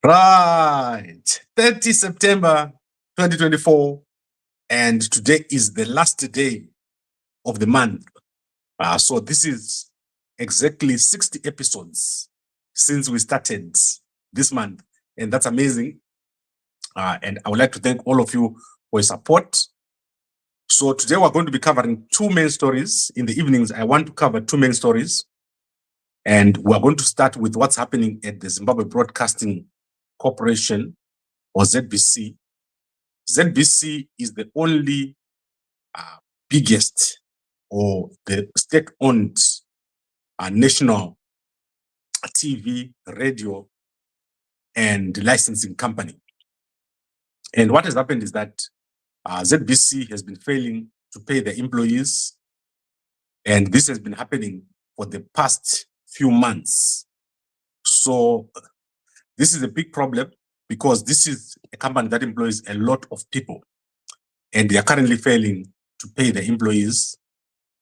Right. 30 September 2024. And today is the last day of the month. So this is exactly 60 episodes since we started this month. And that's amazing. And I would like to thank all of you for your support. So today we're going to be covering two main stories. In the evenings, I want to cover two main stories. And we're going to start with what's happening at the Zimbabwe Broadcasting Corporation, or ZBC. ZBC is the only biggest or the state-owned national TV, radio, and licensing company. And what has happened is that ZBC has been failing to pay the employees, and this has been happening for the past few months. So this is a big problem because this is a company that employs a lot of people, and they are currently failing to pay the employees.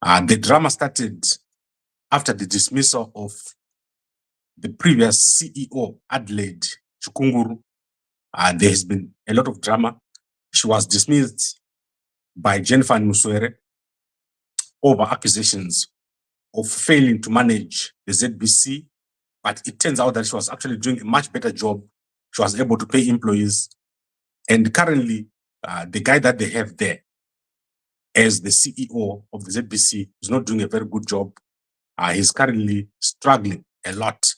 The drama started after the dismissal of the previous CEO, Adelaide Chukunguru. There has been a lot of drama. She was dismissed by Jennifer Muswere over accusations of failing to manage the ZBC, but it turns out that she was actually doing a much better job. She was able to pay employees, and currently the guy that they have there as the CEO of the ZBC is not doing a very good job. He's currently struggling a lot,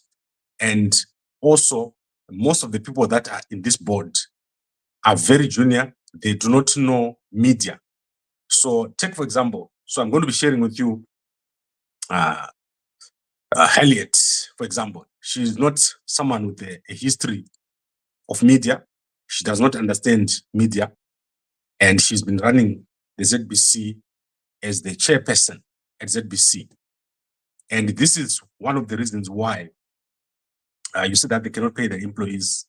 and also most of the people that are in this board are very junior. They do not know media. So take, for example, so I'm going to be sharing with you Harriet, for example. She's not someone with a history of media. She does not understand media, and she's been running the ZBC as the chairperson at ZBC. And this is one of the reasons why you see that they cannot pay their employees.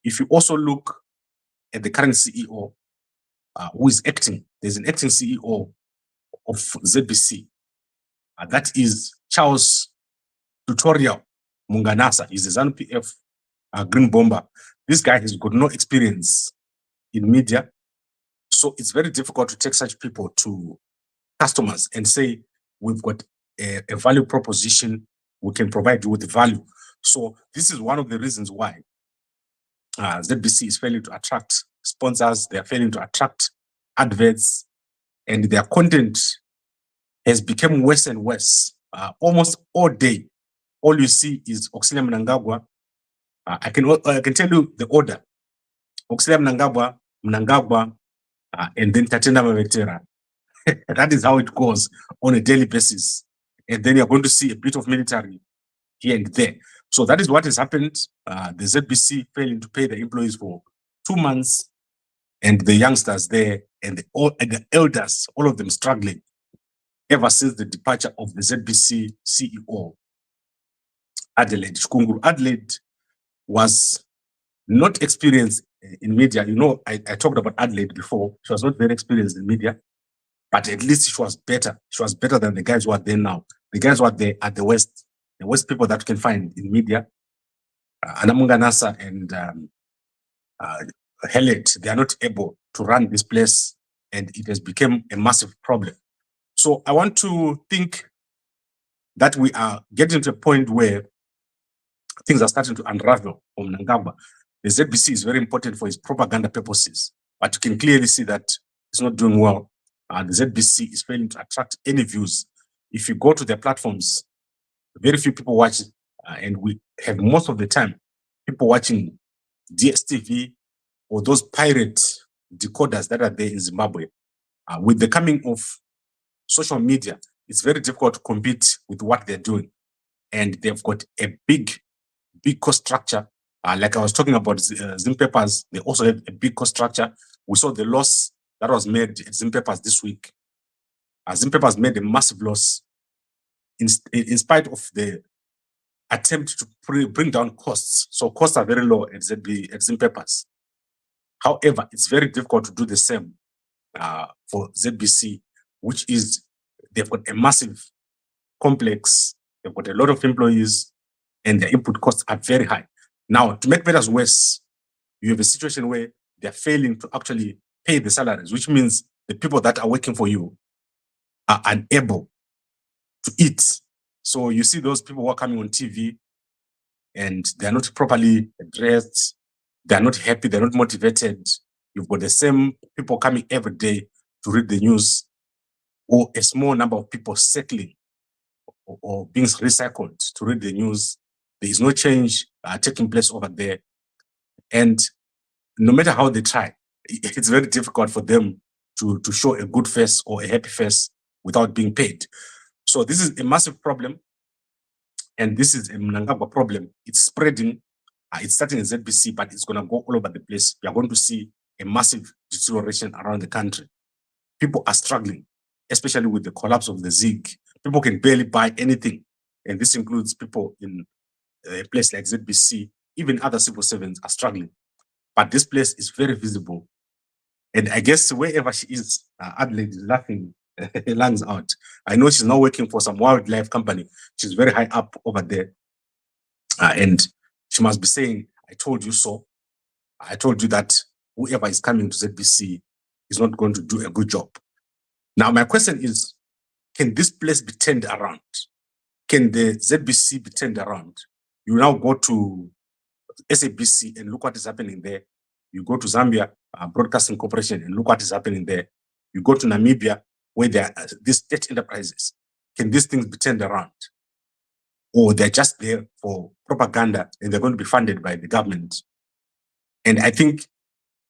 If you also look at the current CEO, who is acting, there's an acting CEO of ZBC. That is Charles Tutorial Munganasa. He's a ZANU-PF green bomber. This guy has got no experience in media. So it's very difficult to take such people to customers and say, we've got a value proposition, we can provide you with the value. So this is one of the reasons why ZBC is failing to attract sponsors, they are failing to attract adverts, and their content has become worse and worse. Almost all day, all you see is Auxilia Mnangagwa. I can tell you the order. Auxilia Mnangagwa, and then Tatenda Mavetera. That is how it goes on a daily basis. And then you're going to see a bit of military here and there. So that is what has happened. The ZBC failing to pay the employees for 2 months, and the youngsters there and the elders, all of them struggling ever since the departure of the ZBC CEO, Adelaide Chukunguru. Adelaide was not experienced in media. You know, I talked about Adelaide before. She was not very experienced in media, but at least she was better. She was better than the guys who are there now. The guys who are there at the worst people that you can find in media, Anamunganasa and Helet, they are not able to run this place, and it has become a massive problem. So I want to think that we are getting to a point where things are starting to unravel for Mnangagwa. The ZBC is very important for its propaganda purposes, but you can clearly see that it's not doing well. The ZBC is failing to attract any views. If you go to their platforms, very few people watch it, and we have most of the time people watching DSTV or those pirate decoders that are there in Zimbabwe. With the coming of social media, it's very difficult to compete with what they're doing. And they've got a big cost structure. Like I was talking about Zimpepers, they also have a big cost structure. We saw the loss that was made at Zimpepers this week. Zimpepers made a massive loss in spite of the attempt to bring down costs. So costs are very low at Zimpepers. However, it's very difficult to do the same for ZBC, which is they've got a massive complex, they've got a lot of employees, and their input costs are very high. Now, to make matters worse, you have a situation where they're failing to actually pay the salaries, which means the people that are working for you are unable to eat. So you see those people who are coming on TV and they're not properly dressed, they're not happy, they're not motivated. You've got the same people coming every day to read the news, or a small number of people settling or being recycled to read the news. There is no change taking place over there. And no matter how they try, it's very difficult for them to show a good face or a happy face without being paid. So this is a massive problem. And this is a Mnangagwa problem. It's spreading. It's starting in ZBC, but it's going to go all over the place. We are going to see a massive deterioration around the country. People are struggling, especially with the collapse of the ZIG. People can barely buy anything. And this includes people in a place like ZBC. Even other civil servants are struggling. But this place is very visible. And I guess wherever she is, Adelaide is laughing her lungs out. I know she's not working for some wildlife company. She's very high up over there. And she must be saying, I told you so. I told you that whoever is coming to ZBC is not going to do a good job. Now, my question is, can this place be turned around? Can the ZBC be turned around? You now go to SABC and look what is happening there. You go to Zambia Broadcasting Corporation and look what is happening there. You go to Namibia where there are these state enterprises. Can these things be turned around? Or they're just there for propaganda and they're going to be funded by the government? And I think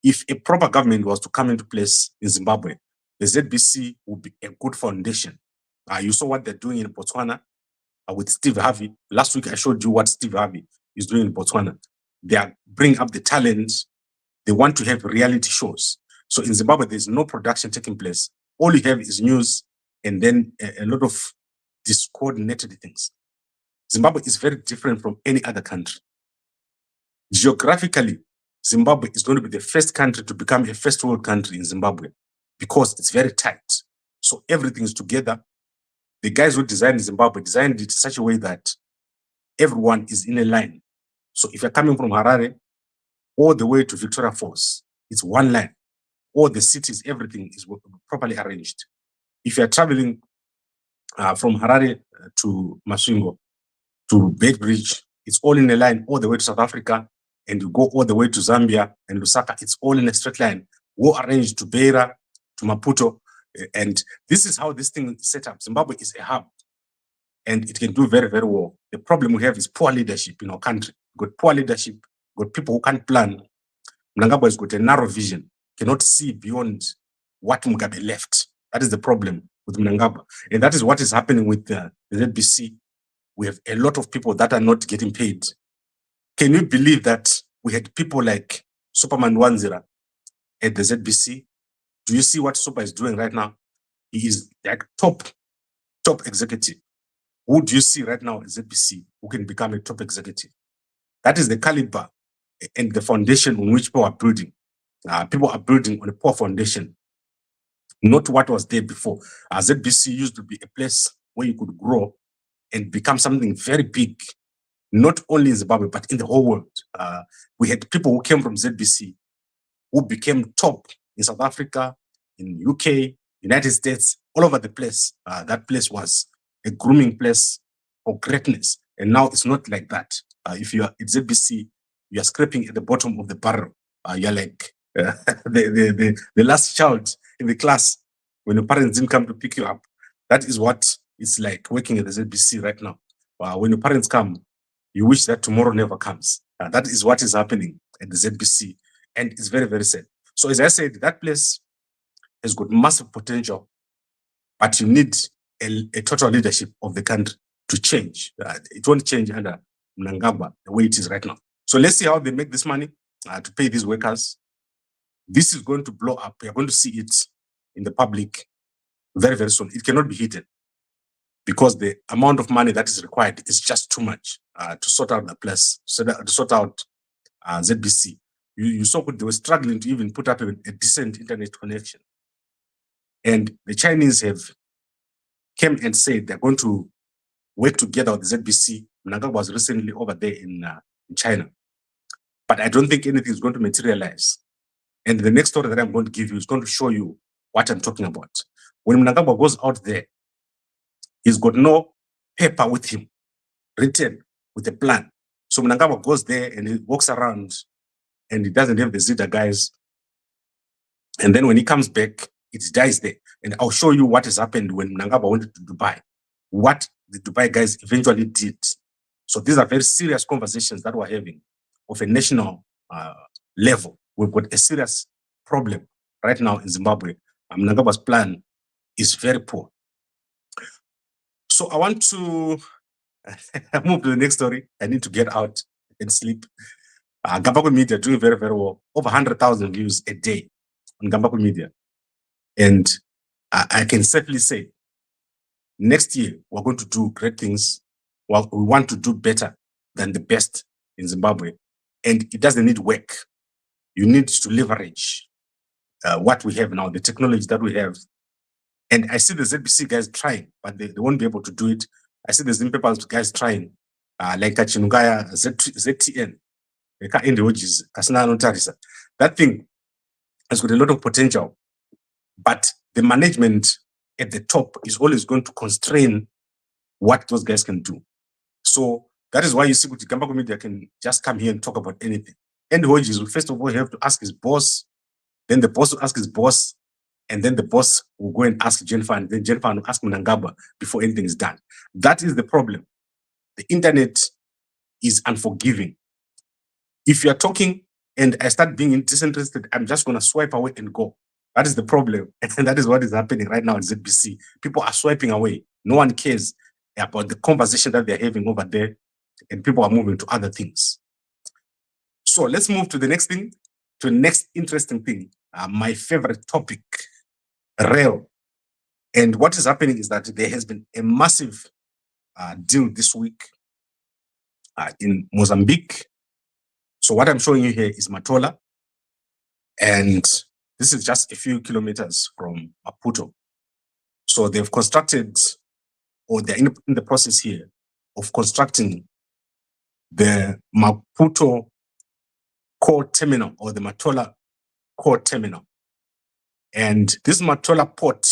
if a proper government was to come into place in Zimbabwe, the ZBC would be a good foundation. You saw what they're doing in Botswana with Steve Harvey. Last week, I showed you what Steve Harvey is doing in Botswana. They are bringing up the talent. They want to have reality shows. So in Zimbabwe, there's no production taking place. All you have is news and then a lot of discoordinated things. Zimbabwe is very different from any other country. Geographically, Zimbabwe is going to be the first country to become a first world country in Zimbabwe because it's very tight. So everything is together. The guys who designed Zimbabwe designed it in such a way that everyone is in a line. So if you're coming from Harare all the way to Victoria Falls, it's one line. All the cities, everything is properly arranged. If you're traveling from Harare to Masvingo to Beitbridge, it's all in a line all the way to South Africa, and you go all the way to Zambia and Lusaka, it's all in a straight line. Go arranged to Beira, to Maputo, and this is how this thing is set up. Zimbabwe is a hub, and it can do very, very well. The problem we have is poor leadership in our country. We've got poor leadership, we've got people who can't plan. Mnangagwa has got a narrow vision, cannot see beyond what Mugabe left. That is the problem with Mnangagwa. And that is what is happening with the ZBC. We have a lot of people that are not getting paid. Can you believe that we had people like Superman Wanzira at the ZBC? Do you see what Super is doing right now? He is like top executive. Who do you see right now at ZBC who can become a top executive? That is the caliber and the foundation on which people are building. People are building on a poor foundation, not what was there before. ZBC used to be a place where you could grow and become something very big, not only in Zimbabwe, but in the whole world. We had people who came from ZBC who became top in South Africa, in UK, United States, all over the place. That place was a grooming place for greatness. And now it's not like that. If you are at ZBC, you are scraping at the bottom of the barrel. You're like the last child in the class when your parents didn't come to pick you up. That is what it's like working at the ZBC right now. When your parents come, you wish that tomorrow never comes. That is what is happening at the ZBC. And it's very, very sad. So as I said, that place has got massive potential, but you need a total leadership of the country to change. It won't change under Mnangagwa the way it is right now. So let's see how they make this money to pay these workers. This is going to blow up. You're going to see it in the public very, very soon. It cannot be hidden because the amount of money that is required is just too much to sort out the place, to sort out ZBC. You saw they were struggling to even put up a decent internet connection. And the Chinese have came and said they're going to work together with the ZBC. Mnangagwa was recently over there in China. but I don't think anything is going to materialize. And the next story that I'm going to give you is going to show you what I'm talking about. When Mnangagwa goes out there, he's got no paper with him, written with a plan. So Mnangagwa goes there and he walks around and he doesn't have the Zida guys. And then when he comes back, it dies there. And I'll show you what has happened when Mnangagwa went to Dubai, what the Dubai guys eventually did. So these are very serious conversations that we're having of a national level. We've got a serious problem right now in Zimbabwe. Mnangagwa's plan is very poor. So I want to move to the next story. I need to get out and sleep. Gambakwe Media doing very, very well. Over 100,000 views a day on Gambakwe Media. And I can safely say, next year, we're going to do great things. Well, we want to do better than the best in Zimbabwe. And it doesn't need work. You need to leverage what we have now, the technology that we have. And I see the ZBC guys trying, but they won't be able to do it. I see the Zimbabwe guys trying, like Chinugaya, ZTN. That thing has got a lot of potential, but the management at the top is always going to constrain what those guys can do. So that is why you see Gambakwe Media can just come here and talk about anything. And Hodges will first of all have to ask his boss, then the boss will ask his boss, and then the boss will go and ask Jennifer, and then Jennifer will ask Mnangagwa before anything is done. That is the problem. The internet is unforgiving. If you are talking and I start being disinterested, I'm just going to swipe away and go. That is the problem. And that is what is happening right now at ZBC. People are swiping away. No one cares about the conversation that they're having over there, and people are moving to other things. So let's move to the next thing, to the next interesting thing. My favorite topic, rail. And what is happening is that there has been a massive deal this week in Mozambique. So what I'm showing you here is Matola. And this is just a few kilometers from Maputo. So they've constructed, or they're in the process here of constructing the Maputo Coal Terminal, or the Matola Coal Terminal. And this Matola Port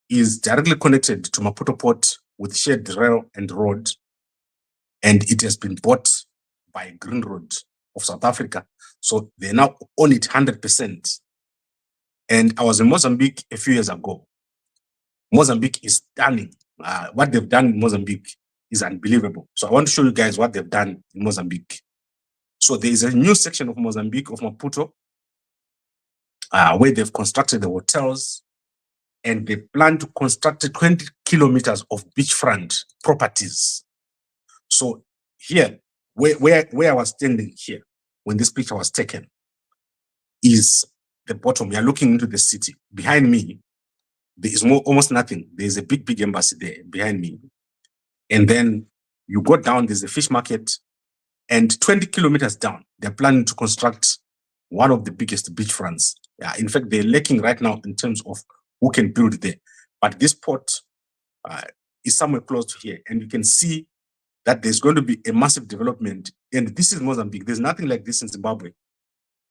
is directly connected to Maputo Port with shared rail and road. And it has been bought by Grindrod of South Africa. So they now own it 100%. And I was in Mozambique a few years ago. Mozambique is stunning. What they've done in Mozambique is unbelievable. So I want to show you guys what they've done in Mozambique. So there is a new section of Mozambique, of Maputo, where they've constructed the hotels, and they plan to construct 20 kilometers of beachfront properties. So here, where I was standing here, when this picture was taken, is the bottom. You're looking into the city. Behind me, there is almost nothing. There's a big embassy there behind me. And then you go down, there's a fish market, and 20 kilometers down, they're planning to construct one of the biggest beachfronts. In fact, they're lacking right now in terms of who can build there. But this port is somewhere close to here, and you can see that there's going to be a massive development. And this is Mozambique. There's nothing like this in Zimbabwe.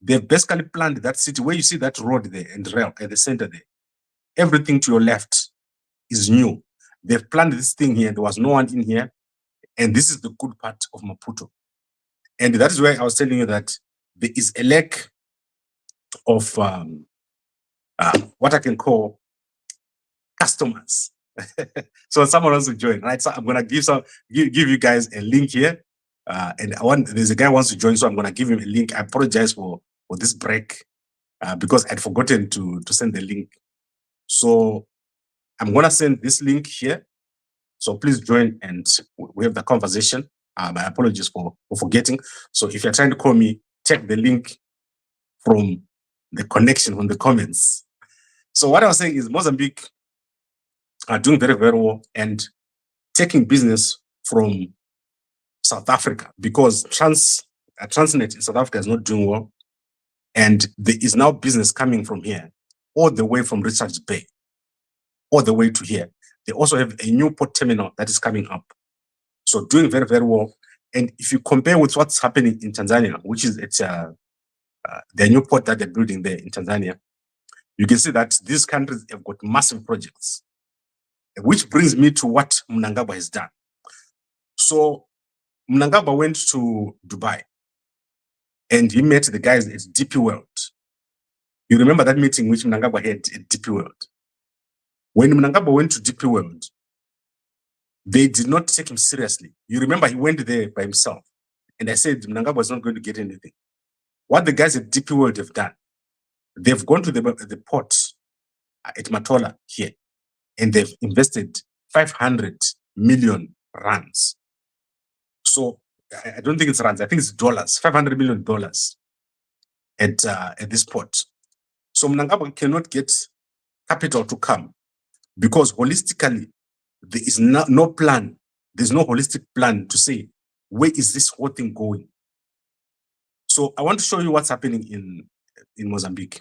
They've basically planned that city where you see that road there and rail at the center there. Everything to your left is new. They've planned this thing here. There was no one in here. And this is the good part of Maputo. And that is why I was telling you that there is a lack of what I can call customers. So someone wants to join, right? So I'm gonna give you guys a link here. And there's a guy who wants to join, so I'm gonna give him a link. I apologize for this break because I'd forgotten to send the link. So I'm gonna send this link here. So please join and we have the conversation. My apologies for forgetting. So if you're trying to call me, check the link from the connection on the comments. So what I was saying is Mozambique are doing very, very well and taking business from South Africa, because Transnet in South Africa is not doing well. And there is now business coming from here, all the way from Richards Bay, all the way to here. They also have a new port terminal that is coming up. So doing very, very well. And if you compare with what's happening in Tanzania, which is at the new port that they're building there in Tanzania, you can see that these countries have got massive projects, which brings me to what Mnangagwa has done. So Mnangagwa went to Dubai and he met the guys at DP World. You remember that meeting which Mnangagwa had at DP World? When Mnangagwa went to DP World, they did not take him seriously. You remember he went there by himself. And I said Mnangagwa was not going to get anything. What the guys at DP World have done, they've gone to the port at Matola here, and they've invested 500 million rands. So I don't think it's rands, I think it's dollars, $500 million at this port. So Mnangagwa cannot get capital to come because holistically, there is no plan. There's no holistic plan to say, where is this whole thing going? So I want to show you what's happening in Mozambique.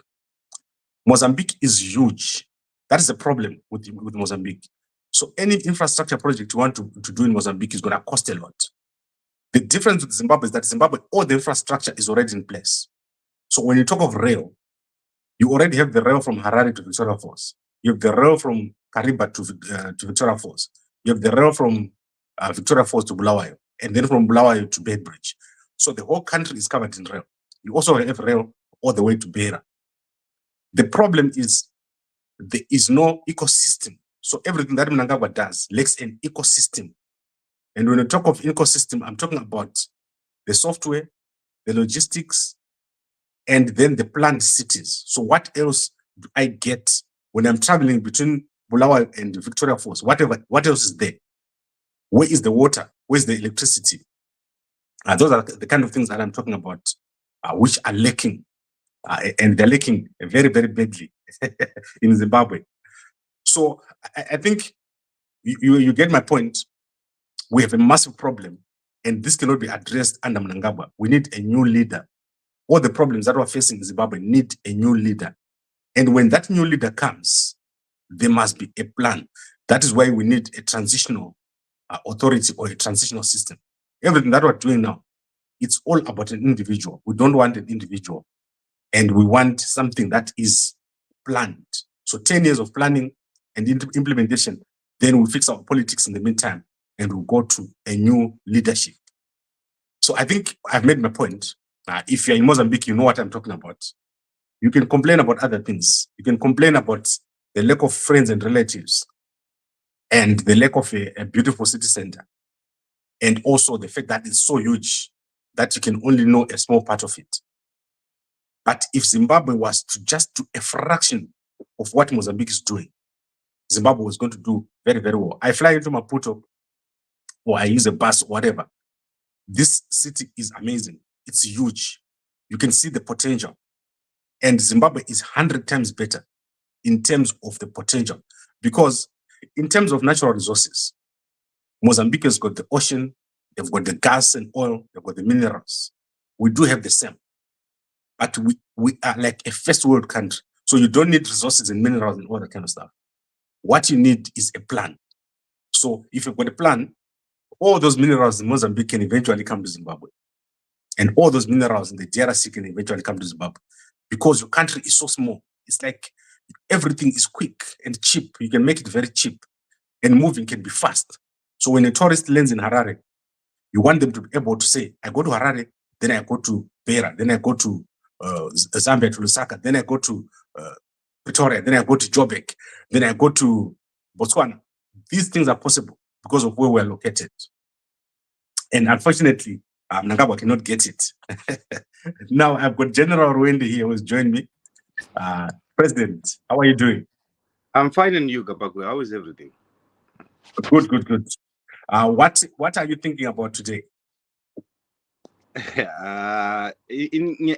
Mozambique is huge. That is the problem with Mozambique. So any infrastructure project you want to do in Mozambique is going to cost a lot. The difference with Zimbabwe is that Zimbabwe, all the infrastructure is already in place. So when you talk of rail, you already have the rail from Harare to Victoria Falls. You have the rail from Kariba to Victoria Falls. You have the rail from Victoria Falls to Bulawayo, and then from Bulawayo to Beitbridge. So the whole country is covered in rail. You also have rail all the way to Beira. The problem is there is no ecosystem. So everything that Mnangagwa does lacks an ecosystem. And when I talk of ecosystem, I'm talking about the software, the logistics, and then the planned cities. So what else do I get when I'm traveling between Bulawayo and Victoria Falls? What else is there? Where is the water? Where's the electricity? Those are the kind of things that I'm talking about, which are lacking. And they're lacking very, very badly in Zimbabwe. So I think you get my point. We have a massive problem, and this cannot be addressed under Mnangagwa. We need a new leader. All the problems that we're facing in Zimbabwe need a new leader. And when that new leader comes, there must be a plan. That is why we need a transitional authority or a transitional system. Everything that we're doing now, it's all about an individual. We don't want an individual. And we want something that is planned. So 10 years of planning and implementation, then we'll fix our politics in the meantime, and we'll go to a new leadership. So I think I've made my point. If you're in Mozambique, you know what I'm talking about. You can complain about other things. You can complain about the lack of friends and relatives and the lack of a beautiful city center. And also the fact that it's so huge that you can only know a small part of it. But if Zimbabwe was to just do a fraction of what Mozambique is doing, Zimbabwe was going to do very, very well. I fly into Maputo or I use a bus or whatever. This city is amazing. It's huge. You can see the potential. And Zimbabwe is 100 times better in terms of the potential. Because in terms of natural resources, Mozambique has got the ocean, they've got the gas and oil, they've got the minerals. We do have the same. But we are like a first world country. So you don't need resources and minerals and all that kind of stuff. What you need is a plan. So if you've got a plan, all those minerals in Mozambique can eventually come to Zimbabwe. And all those minerals in the DRC can eventually come to Zimbabwe. Because your country is so small. It's like everything is quick and cheap. You can make it very cheap. And moving can be fast. So when a tourist lands in Harare, you want them to be able to say, I go to Harare, then I go to Beira, then I go to Zambia, to Lusaka, then I go to Pretoria, then I go to Joburg, then I go to Botswana. These things are possible because of where we're located. And unfortunately, Mnangagwa cannot get it. Now I've got General Rwende here who's joined me. President, how are you doing? I'm fine, and you, Gambakwe? How is everything? Good, good, good. What are you thinking about today? In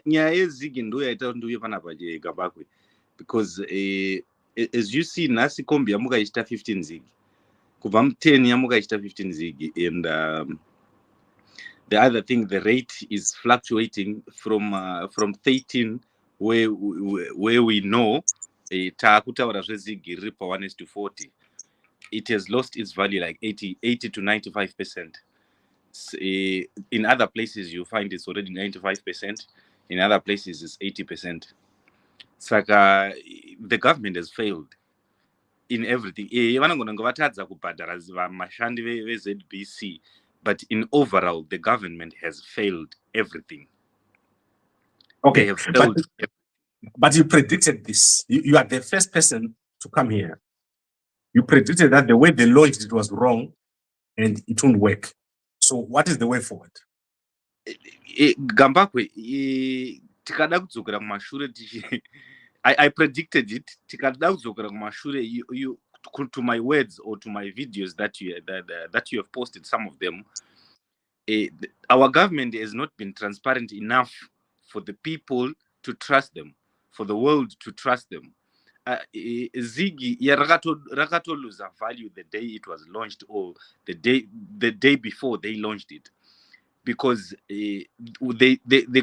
Gambakwe, because as you see, Nasi Kombi yamuka ishita 15 zig, kuvam 10 yamuka ishita 15 zig, and the other thing, the rate is fluctuating from 13, where we know taakutaura zvezig ripa 1:40. It has lost its value like 80 to 95%. In other places, you find it's already 95%. In other places, it's 80%. Saka, the government has failed in everything. Vanogona vatadza kubhadhara vashandi ve-ZBC, but in overall, the government has failed everything. Okay, They have failed. But you predicted this. You are the first person to come here. You predicted that the way they launched it was wrong and it won't work. So what is the way forward? Gambakwe, tikada kudzokera kumashure I predicted it. Tikada kudzokera kumashure, you to my words or to my videos that you have posted, some of them, our government has not been transparent enough for the people to trust them, for the world to trust them. Ziggy rakato lose value the day it was launched, or the day before they launched it, because they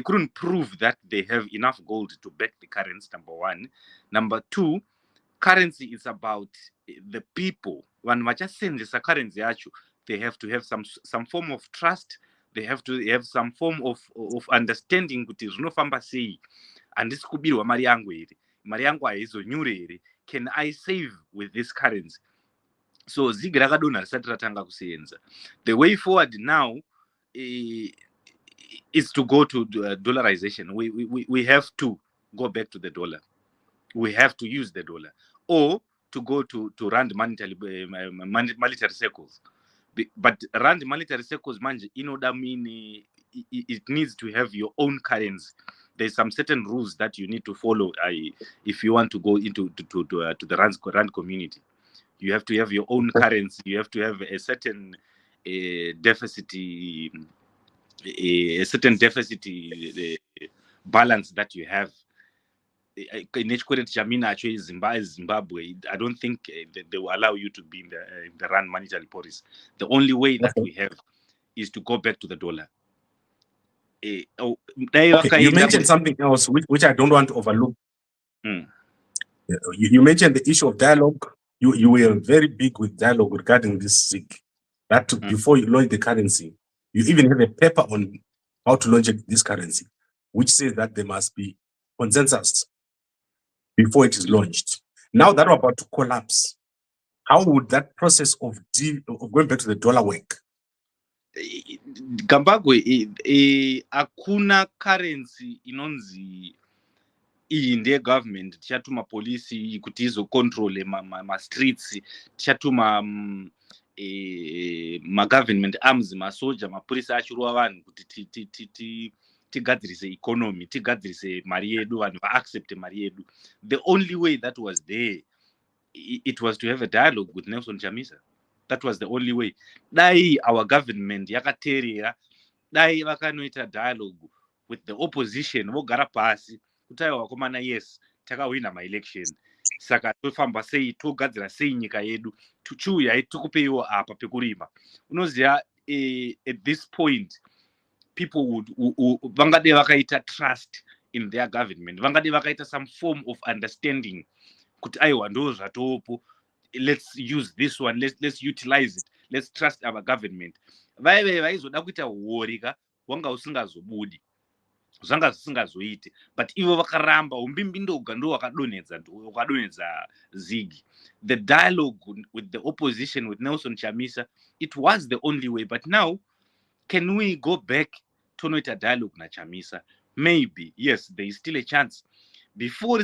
couldn't prove that they have enough gold to back the currency. Number one. Number two, currency is about the people. When vachasenzesa currency yacho, they have to have some form of trust. They have to have some form of understanding kuti zvinofamba sei. Handisi kubirwa mari yangu here. Mari yangu haizonyure here. Can I save with this currency? So zigi rakadonha risati ratanga kusenza. The way forward now is to go to dollarization. We have to go back to the dollar. We have to use the dollar, or to go to rand monetary circles. But rand monetary circles, it needs to have your own currency. There's some certain rules that you need to follow if you want to go into to the rand community. You have to have your own currency. You have to have a certain deficit balance that you have. In each current Zimbabwe, I don't think they will allow you to be in the rand monetary policy. The only way that we have is to go back to the dollar. Okay, you mentioned something else which I don't want to overlook. You mentioned the issue of dialogue. You were very big with dialogue regarding this SIG. That before you launch the currency, you even have a paper on how to launch this currency, which says that there must be consensus before it is launched. Now that we're about to collapse, how would that process of going back to the dollar work? Gambakwe, akuna currency inonzi iyi ndeye government, tichatuma polisi kuti izocontrole ma-streets, tichatuma ma-government arms, masoja, mapurisa achirova vanhu kuti tigadzirise economy, tigadzirise mari yedu, vanhu vaaccepte mari yedu. The only way that was there, it was to have a dialogue with Nelson Chamisa. That was the only way. Dai our government yakateerera, dai vakanoita dialogue with the opposition, vogara pasi kutaiwa vakomana, yes, takawina ma-election, saka tofamba sei, togadzira sei nyika yedu, chiuyai tikupeiwo apa pekurima. Unoziva, at this point, people would vangade vakaita trust in their government, vangade vakaita some form of understanding kuti aiwa ndo zvatopo, let's use this one, let's utilize it, let's trust our government. Vaive vaizoda kuita horika wanga usingazobudi, zvanga zvisingazoiti, but ivo vakaramba, umbimbi ndoga ndo wakadonedza Ziggy. The dialogue with the opposition, with Nelson Chamisa, it was the only way. But now, can we go back to a dialogue na Chamisa? Maybe, yes, there is still a chance. Before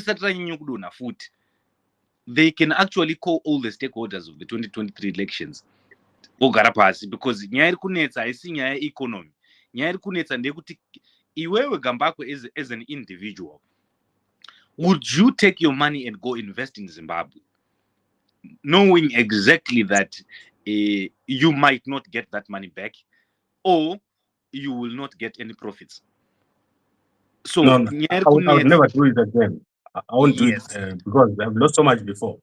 they can actually call all the stakeholders of the 2023 elections. Because nyaya iri kunetsa haisi nyaya economy. Nyaya iri kunetsa ndekuti iwewe Gambakwe as an individual, would you take your money and go invest in Zimbabwe, knowing exactly that you might not get that money back, or you will not get any profits? So no, I would never do it again. I won't do it because I've lost so much before.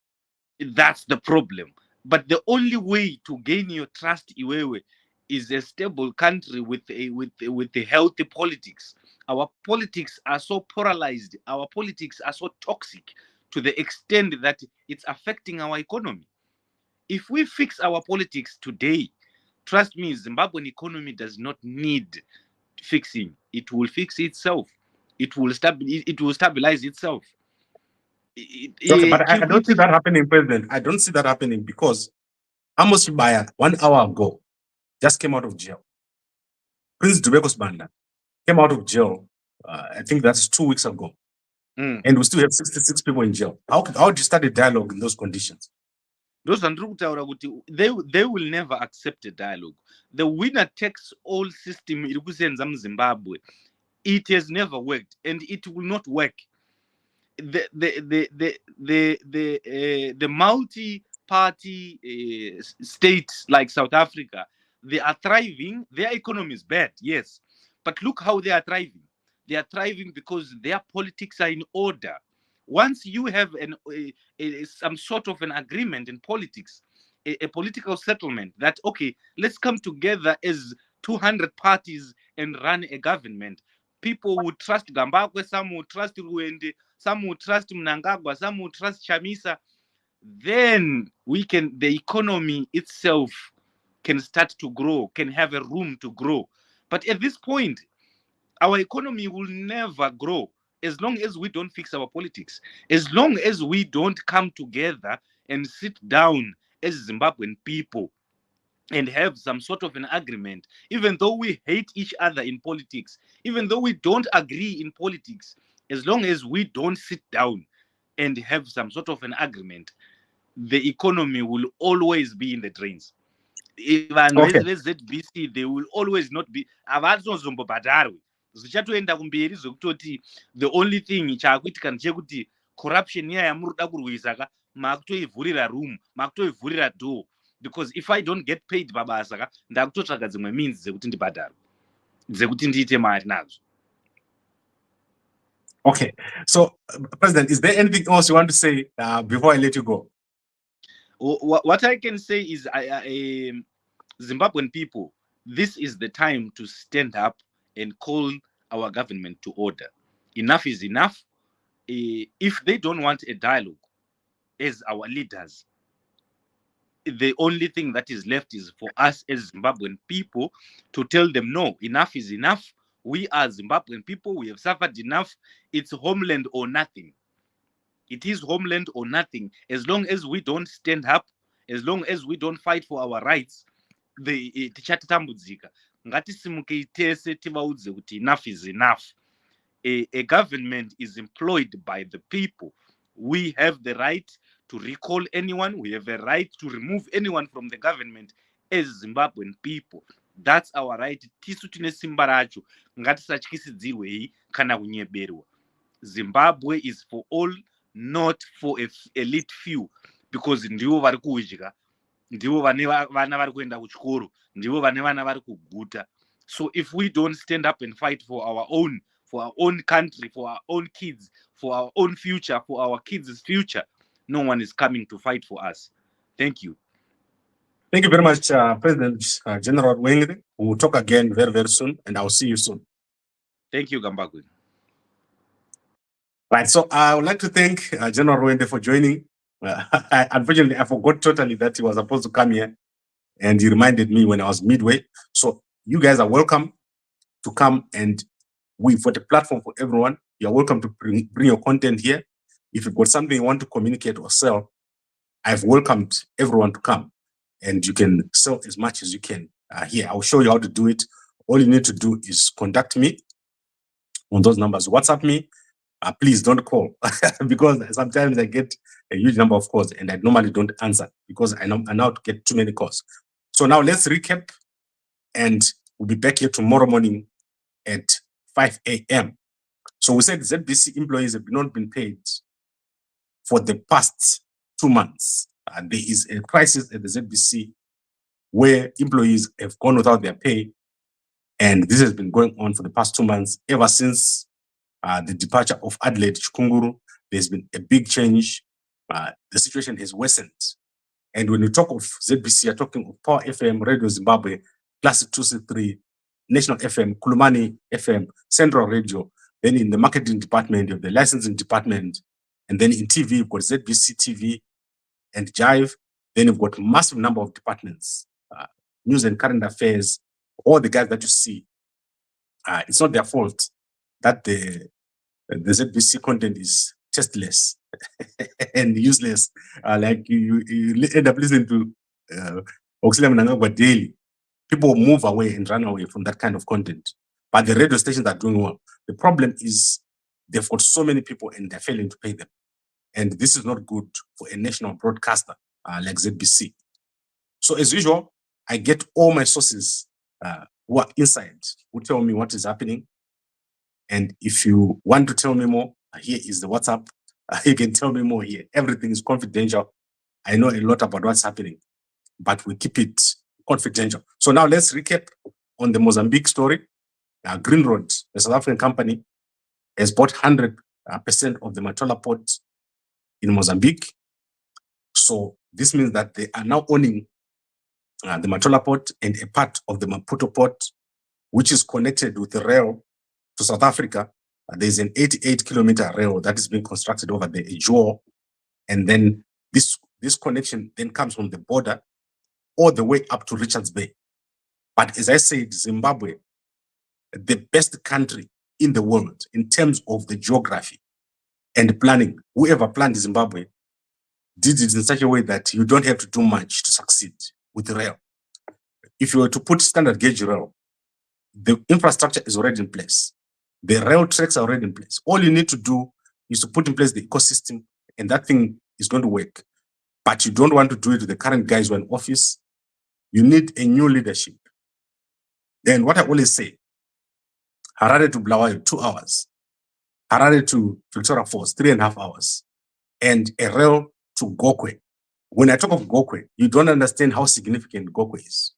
That's the problem. But the only way to gain your trust, Iwewe, is a stable country with a healthy politics. Our politics are so polarized. Our politics are so toxic to the extent that it's affecting our economy. If we fix our politics today, Trust me, Zimbabwean economy does not need fixing. It will fix itself. It will stabilize itself. Okay, but I don't see that happening, President. I don't see that happening because Amos Shibaya, 1 hour ago, just came out of jail. Prince Dubekos Banda came out of jail, I think that's 2 weeks ago. And we still have 66 people in jail. How do you start a dialogue in those conditions? Those they will never accept a dialogue. The winner takes all system in Zimbabwe. It has never worked, and it will not work. The multi-party states like South Africa, they are thriving. Their economy is bad, yes, but look how they are thriving. They are thriving because their politics are in order. Once you have some sort of an agreement in politics, a political settlement that, okay, let's come together as 200 parties and run a government. People would trust Gambakwe, some would trust Ruende, some would trust Mnangagwa, some would trust Chamisa. Then the economy itself can start to grow, can have a room to grow. But at this point, our economy will never grow as long as we don't fix our politics, as long as we don't come together and sit down as Zimbabwean people and have some sort of an agreement, even though we hate each other in politics, even though we don't agree in politics, as long as we don't sit down and have some sort of an agreement, the economy will always be in the drains. Even Okay. ZBC, they will always not be. Zvichatoenda kumberi zvekutoti the only thing chaakuitika ndechekuti corruption iya yamuroda kurwisa ka makutoivhurira room, makutoivhurira door, because if I don't get paid pabasa ka ndakutotsvaga dzimwe means dzekuti ndibhadharwe, dzekuti ndiite mari nadzo. Okay, so President, is there anything else you want to say before I let you go? What I can say is, Zimbabwean people, this is the time to stand up and call our government to order. Enough is enough. If they don't want a dialogue as our leaders, the only thing that is left is for us as Zimbabwean people to tell them, no, enough is enough. We are Zimbabwean people. We have suffered enough. It's homeland or nothing. It is homeland or nothing. As long as we don't stand up, as long as we don't fight for our rights, tichatitambudzika. Ngatisimukei tese tivaudze kuti enough is enough. A government is employed by the people. We have the right to recall anyone. We have a right to remove anyone from the government as Zimbabwean people. That's our right. Tisu tine simba racho. Ngatisatyisidzirwei kana kunyeberwa. Zimbabwe is for all, not for a elite few, because ndivo vari kudya, ndivo vane vana vari kuenda kuchikoro, ndivo vane vana vari kuguta. So if we don't stand up and fight for our own country, for our own kids, for our own future, for our kids' future, no one is coming to fight for us. Thank you. Thank you very much, President General Wengri. We'll talk again very, very soon, and I'll see you soon. Thank you, Gambakwe. Right, so I would like to thank General Wende for joining. Unfortunately, I forgot totally that he was supposed to come here, and he reminded me when I was midway. So you guys are welcome to come, and we've got a platform for everyone. You're welcome to bring your content here. If you've got something you want to communicate or sell, I've welcomed everyone to come, and you can sell as much as you can here. I'll show you how to do it. All you need to do is contact me on those numbers. WhatsApp me. Please don't call because sometimes I get a huge number of calls and I normally don't answer because I now get too many calls. So now let's recap, and we'll be back here tomorrow morning at 5 a.m. So we said ZBC employees have not been paid for the past 2 months. There is a crisis at the ZBC where employees have gone without their pay, and this has been going on for the past 2 months ever since the departure of Adelaide Chikunguru. There's been a big change. The situation has worsened. And when we talk of ZBC, you're talking of Power FM, Radio Zimbabwe, Classic 263, National FM, Kulumani FM, Central Radio. Then in the marketing department, you have the licensing department. And then in TV, you've got ZBC TV and Jive. Then you've got a massive number of departments. news and current affairs, all the guys that you see, it's not their fault that the ZBC content is tasteless and useless. Like you end up listening to Auxilia Mnangagwa daily. People move away and run away from that kind of content. But the radio stations are doing well. The problem is they've got so many people and they're failing to pay them. And this is not good for a national broadcaster like ZBC. So as usual, I get all my sources who are inside, who tell me what is happening. And if you want to tell me more, here is the WhatsApp. You can tell me more here. Everything is confidential. I know a lot about what's happening, but we keep it confidential. So now let's recap on the Mozambique story. Grindrod, a South African company, has bought 100% of the Matola Port in Mozambique. So this means that they are now owning the Matola Port and a part of the Maputo Port, which is connected with the rail to South Africa. There's an 88-kilometer rail that is being constructed over the Ejua, and then this connection then comes from the border all the way up to Richards Bay. But as I said, Zimbabwe, the best country in the world in terms of the geography and planning. Whoever planned Zimbabwe did it in such a way that you don't have to do much to succeed with the rail. If you were to put standard gauge rail, the infrastructure is already in place. The rail tracks are already in place. All you need to do is to put in place the ecosystem, and that thing is going to work. But you don't want to do it with the current guys who are in office. You need a new leadership. And what I always say, Harare to Bulawayo, 2 hours. Harare to Victoria Falls, 3.5 hours. And a rail to Gokwe. When I talk of Gokwe, you don't understand how significant Gokwe is.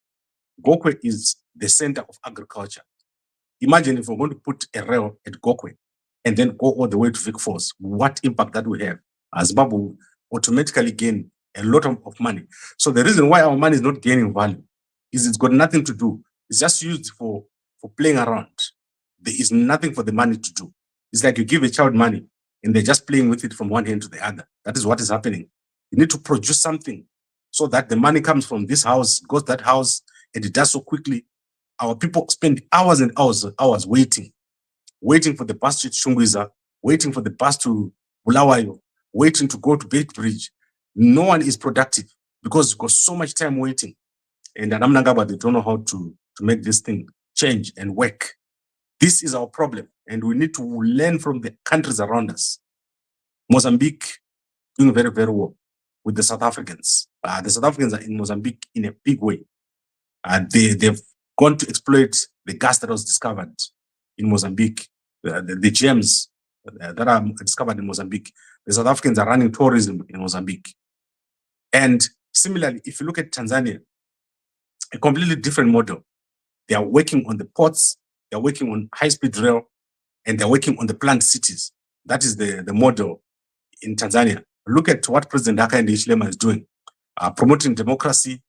Gokwe is the center of agriculture. Imagine if we're going to put a rail at Gokwe and then go all the way to Vic Falls, what impact that will have. Zimbabwe will automatically gain a lot of money. So the reason why our money is not gaining value is it's got nothing to do. It's just used for playing around. There is nothing for the money to do. It's like you give a child money and they're just playing with it from one hand to the other. That is what is happening. You need to produce something so that the money comes from this house, goes to that house, and it does so quickly. Our people spend hours and hours waiting for the bus to Chungwiza, waiting for the bus to Bulawayo, waiting to go to Bait Bridge. No one is productive because you've got so much time waiting. And at Mnangagwa, they don't know how to make this thing change and work. This is our problem, and we need to learn from the countries around us. Mozambique doing very, very well with the South Africans. The South Africans are in Mozambique in a big way. They've gone to exploit the gas that was discovered in Mozambique, the gems that are discovered in Mozambique. The South Africans are running tourism in Mozambique. And similarly, if you look at Tanzania, a completely different model. They are working on the ports, they're working on high-speed rail, and they're working on the planned cities. That is the model in Tanzania. Look at what President Hakainde Hichilema is doing, promoting democracy,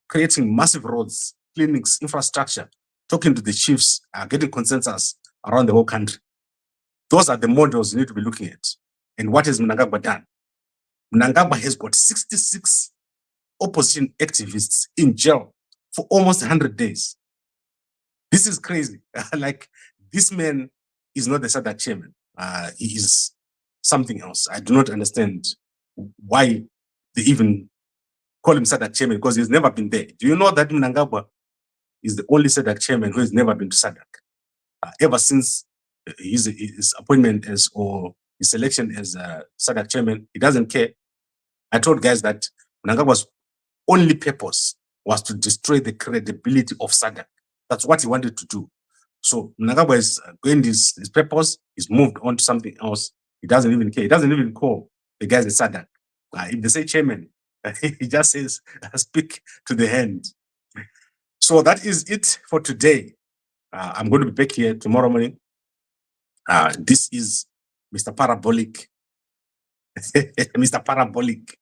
creating massive roads, clinics, infrastructure, talking to the chiefs, getting consensus around the whole country. Those are the models you need to be looking at. And what has Mnangagwa done? Mnangagwa has got 66 opposition activists in jail for almost 100 days. This is crazy. Like, this man is not the SADC chairman. He is something else. I do not understand why they even call him SADC chairman, because he's never been there. Do you know that Mnangagwa is the only SADC chairman who has never been to SADC? Ever since his appointment as, or his selection as SADC chairman, he doesn't care. I told guys that Mnangagwa's only purpose was to destroy the credibility of SADC. That's what he wanted to do. So Mnangagwa is going his purpose. He's moved on to something else. He doesn't even care. He doesn't even call the guys at SADC. If they say chairman, he just says, speak to the hand. So that is it for today. I'm going to be back here tomorrow morning. This is Mr. Parabolic. Mr. Parabolic,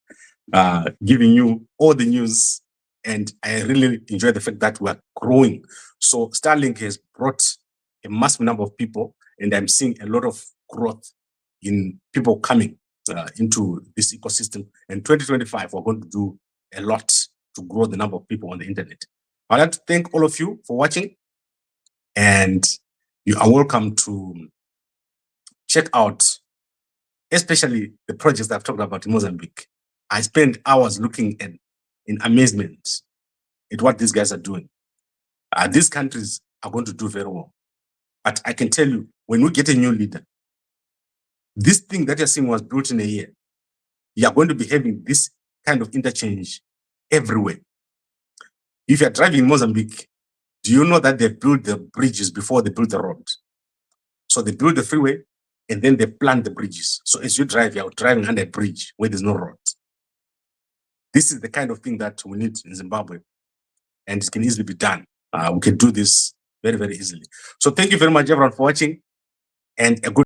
giving you all the news. And I really enjoy the fact that we are growing. So Starlink has brought a massive number of people, and I'm seeing a lot of growth in people coming into this ecosystem. And 2025, we're going to do a lot to grow the number of people on the internet. I'd like to thank all of you for watching, and you are welcome to check out, especially the projects that I've talked about in Mozambique. I spent hours looking at in amazement at what these guys are doing. These countries are going to do very well. But I can tell you, when we get a new leader, this thing that you're seeing was built in a year. You are going to be having this kind of interchange everywhere. If you're driving in Mozambique, do you know that they build the bridges before they build the roads? So they build the freeway and then they plant the bridges. So as you drive, you're driving under a bridge where there's no road. This is the kind of thing that we need in Zimbabwe, and it can easily be done. We can do this very, very easily. So thank you very much, everyone, for watching, and a good